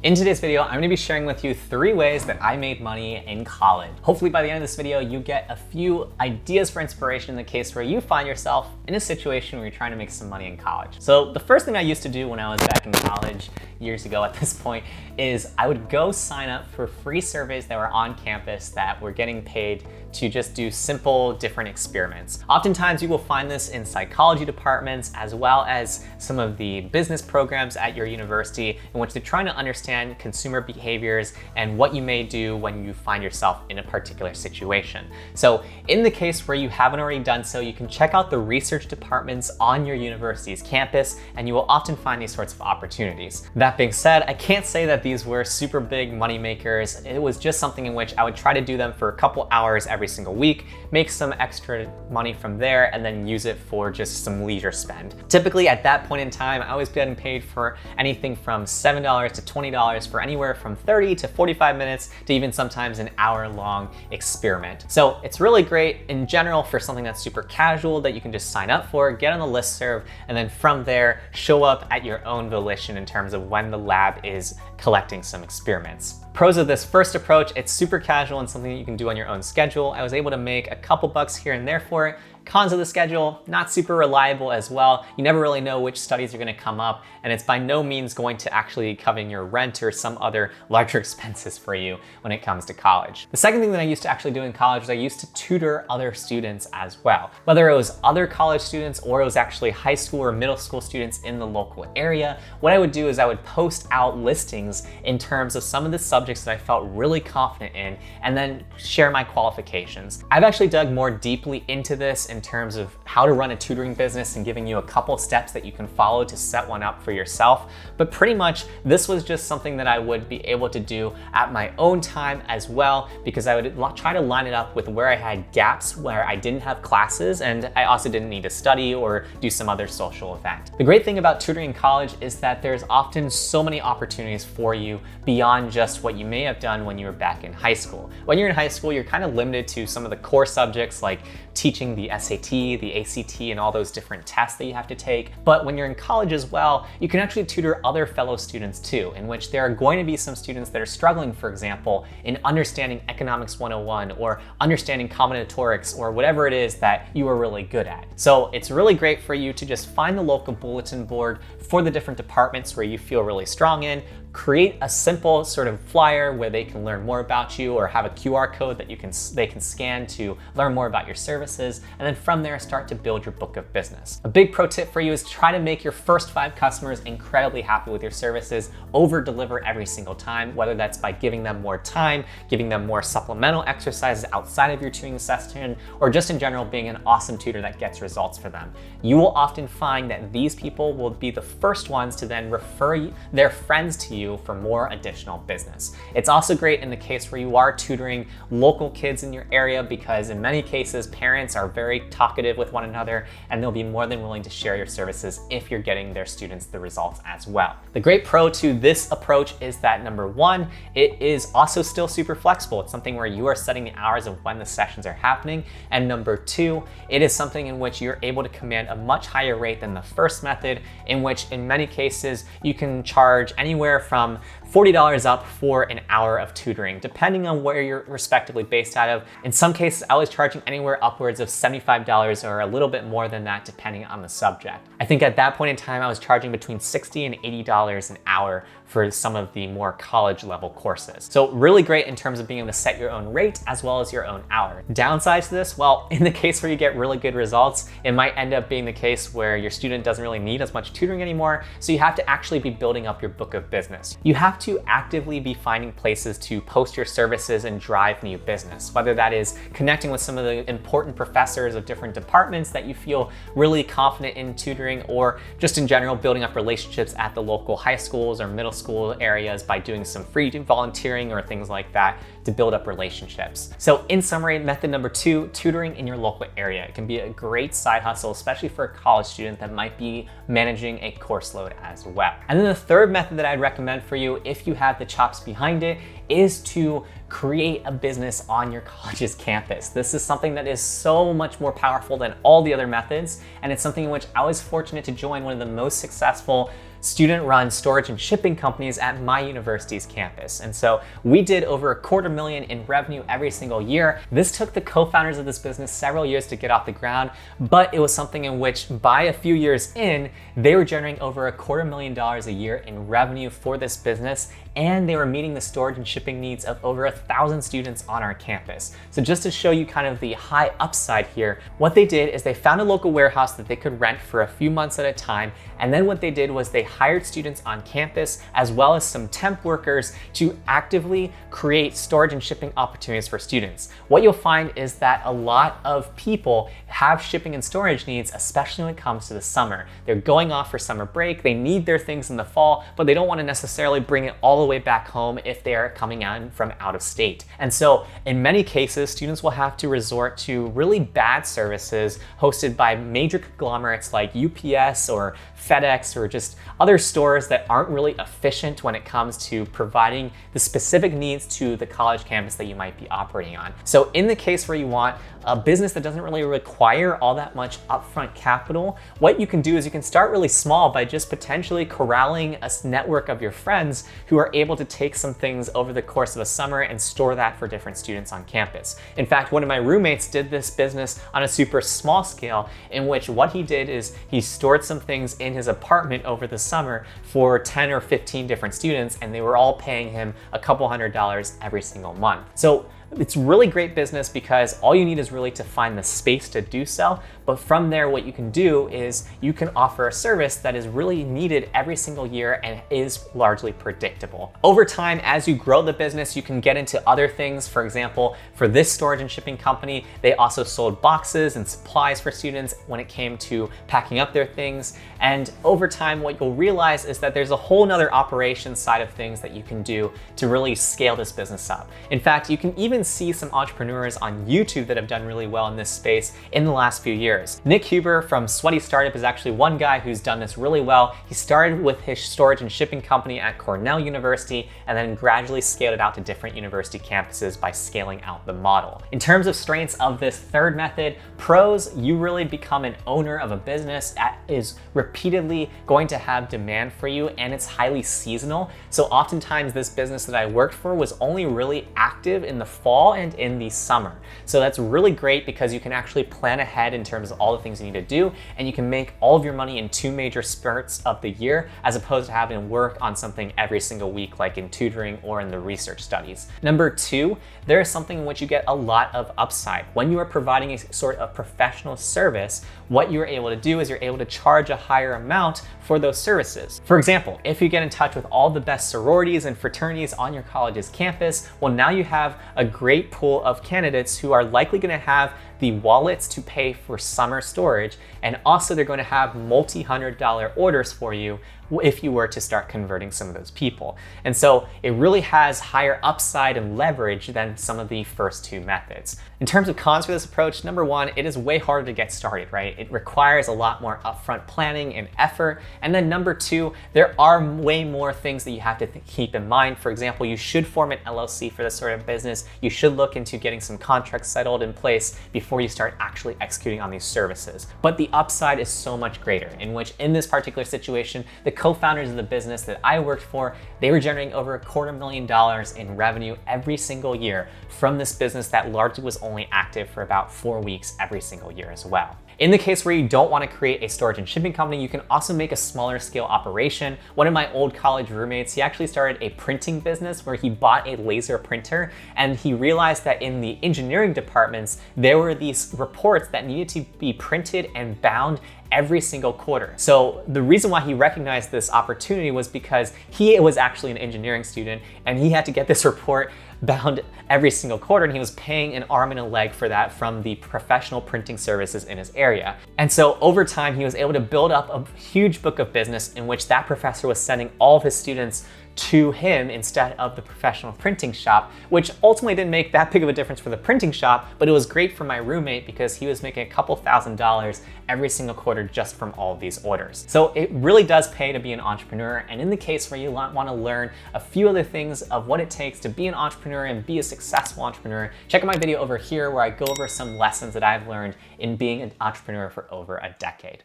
In today's video, I'm gonna be sharing with you 3 ways that I made money in college. Hopefully by the end of this video, you get a few ideas for inspiration in the case where you find yourself in a situation where you're trying to make some money in college. So the first thing I used to do when I was back in college years ago at this point is I would go sign up for free surveys that were on campus that were getting paid to just do simple different experiments. Oftentimes you will find this in psychology departments as well as some of the business programs at your university in which they're trying to understand consumer behaviors and what you may do when you find yourself in a particular situation. So in the case where you haven't already done so, you can check out the research departments on your university's campus and you will often find these sorts of opportunities. That being said, I can't say that these were super big money makers. It was just something in which I would try to do them for a couple hours every single week, make some extra money from there, and then use it for just some leisure spend. Typically at that point in time, I was getting paid for anything from $7 to $20 for anywhere from 30 to 45 minutes to even sometimes an hour-long experiment. So it's really great in general for something that's super casual that you can just sign up for, get on the listserv, and then from there, show up at your own volition in terms of when the lab is collecting some experiments. Pros of this first approach, it's super casual and something that you can do on your own schedule. I was able to make a couple bucks here and there for it. Cons of the schedule, not super reliable as well. You never really know which studies are gonna come up, and it's by no means going to actually cover your rent or some other larger expenses for you when it comes to college. The second thing that I used to actually do in college is I used to tutor other students as well. Whether it was other college students or it was actually high school or middle school students in the local area, what I would do is I would post out listings in terms of some of the subjects that I felt really confident in and then share my qualifications. I've actually dug more deeply into this in terms of how to run a tutoring business and giving you a couple steps that you can follow to set one up for yourself. But pretty much this was just something that I would be able to do at my own time as well, because I would try to line it up with where I had gaps where I didn't have classes and I also didn't need to study or do some other social event. The great thing about tutoring in college is that there's often so many opportunities for you beyond just what you may have done when you were back in high school. When you're in high school, you're kind of limited to some of the core subjects like teaching the SAT, the ACT, and all those different tests that you have to take. But when you're in college as well, you can actually tutor other fellow students too, in which there are going to be some students that are struggling, for example, in understanding Economics 101 or understanding combinatorics or whatever it is that you are really good at. So it's really great for you to just find the local bulletin board for the different departments where you feel really strong in, create a simple sort of flyer where they can learn more about you or have a QR code that they can scan to learn more about your services, and then from there start to build your book of business. A big pro tip for you is try to make your first 5 customers incredibly happy with your services, over deliver every single time, whether that's by giving them more time, giving them more supplemental exercises outside of your tutoring session, or just in general being an awesome tutor that gets results for them. You will often find that these people will be the first ones to then refer their friends to you for more additional business. It's also great in the case where you are tutoring local kids in your area, because in many cases parents are very talkative with one another and they'll be more than willing to share your services if you're getting their students the results as well. The great pro to this approach is that number 1, it is also still super flexible. It's something where you are setting the hours of when the sessions are happening, and number 2, it is something in which you're able to command a much higher rate than the first method, in which in many cases you can charge anywhere from $40 up for an hour of tutoring, depending on where you're respectively based out of. In some cases, I was charging anywhere upwards of $75 or a little bit more than that, depending on the subject. I think at that point in time, I was charging between $60 and $80 an hour for some of the more college level courses. So really great in terms of being able to set your own rate as well as your own hour. Downsides to this, well, in the case where you get really good results, it might end up being the case where your student doesn't really need as much tutoring anymore, so you have to actually be building up your book of business. You have to actively be finding places to post your services and drive new business, whether that is connecting with some of the important professors of different departments that you feel really confident in tutoring, or just in general building up relationships at the local high schools or middle school areas by doing some free volunteering or things like that to build up relationships. So in summary, method number 2, tutoring in your local area. It can be a great side hustle, especially for a college student that might be managing a course load as well. And then the third method that I'd recommend for you, if you have the chops behind it, is to create a business on your college's campus. This is something that is so much more powerful than all the other methods, and it's something in which I was fortunate to join one of the most successful student-run storage and shipping companies at my university's campus. And so we did over $250,000 in revenue every single year. This took the co-founders of this business several years to get off the ground, but it was something in which by a few years in, they were generating over $250,000 a year in revenue for this business, and they were meeting the storage and shipping needs of over 1,000 students on our campus. So just to show you kind of the high upside here, what they did is they found a local warehouse that they could rent for a few months at a time, and then what they did was they hired students on campus as well as some temp workers to actively create storage and shipping opportunities for students. What you'll find is that a lot of people have shipping and storage needs, especially when it comes to the summer. They're going off for summer break, they need their things in the fall, but they don't want to necessarily bring it all the way back home if they are coming in from out of state. And so in many cases, students will have to resort to really bad services hosted by major conglomerates like UPS or FedEx or just other stores that aren't really efficient when it comes to providing the specific needs to the college campus that you might be operating on. So in the case where you want a business that doesn't really require all that much upfront capital, what you can do is you can start really small by just potentially corralling a network of your friends who are able to take some things over the course of a summer and store that for different students on campus. In fact, one of my roommates did this business on a super small scale, in which what he did is he stored some things in his apartment over the summer for 10 or 15 different students, and they were all paying him a couple $100s every single month. So it's really great business because all you need is really to find the space to do so. But from there, what you can do is you can offer a service that is really needed every single year and is largely predictable. Over time, as you grow the business, you can get into other things. For example, for this storage and shipping company, they also sold boxes and supplies for students when it came to packing up their things. And over time, what you'll realize is that there's a whole nother operations side of things that you can do to really scale this business up. In fact, you can even see some entrepreneurs on YouTube that have done really well in this space in the last few years. Nick Huber from Sweaty Startup is actually one guy who's done this really well. He started with his storage and shipping company at Cornell University and then gradually scaled it out to different university campuses by scaling out the model. In terms of strengths of this third method, pros, you really become an owner of a business that is repeatedly going to have demand for you, and it's highly seasonal. So oftentimes this business that I worked for was only really active in the fall and in the summer. So that's really great because you can actually plan ahead in terms of all the things you need to do, and you can make all of your money in 2 major spurts of the year, as opposed to having to work on something every single week like in tutoring or in the research studies. Number 2, there is something in which you get a lot of upside. When you are providing a sort of professional service, what you're able to do is you're able to charge a higher amount for those services. For example, if you get in touch with all the best sororities and fraternities on your college's campus, well, now you have a great pool of candidates who are likely going to have the wallets to pay for summer storage, and also they're going to have multi-$100 orders for you if you were to start converting some of those people. And so it really has higher upside and leverage than some of the first 2 methods. In terms of cons for this approach, number 1, it is way harder to get started, right? It requires a lot more upfront planning and effort. And then number 2, there are way more things that you have to keep in mind. For example, you should form an LLC for this sort of business. You should look into getting some contracts settled in place before you start actually executing on these services. But the upside is so much greater, in which in this particular situation, the co-founders of the business that I worked for, they were generating over $250,000 in revenue every single year from this business that largely was only active for about 4 weeks every single year as well. In the case where you don't want to create a storage and shipping company, you can also make a smaller scale operation. One of my old college roommates, he actually started a printing business where he bought a laser printer, and he realized that in the engineering departments, there were these reports that needed to be printed and bound every single quarter. So the reason why he recognized this opportunity was because he was actually an engineering student, and he had to get this report bound every single quarter, and he was paying an arm and a leg for that from the professional printing services in his area. And so over time, he was able to build up a huge book of business in which that professor was sending all of his students to him instead of the professional printing shop, which ultimately didn't make that big of a difference for the printing shop, but it was great for my roommate because he was making a couple $1,000s every single quarter just from all of these orders. So it really does pay to be an entrepreneur. And in the case where you want to learn a few other things of what it takes to be an entrepreneur and be a successful entrepreneur, check out my video over here where I go over some lessons that I've learned in being an entrepreneur for over a decade.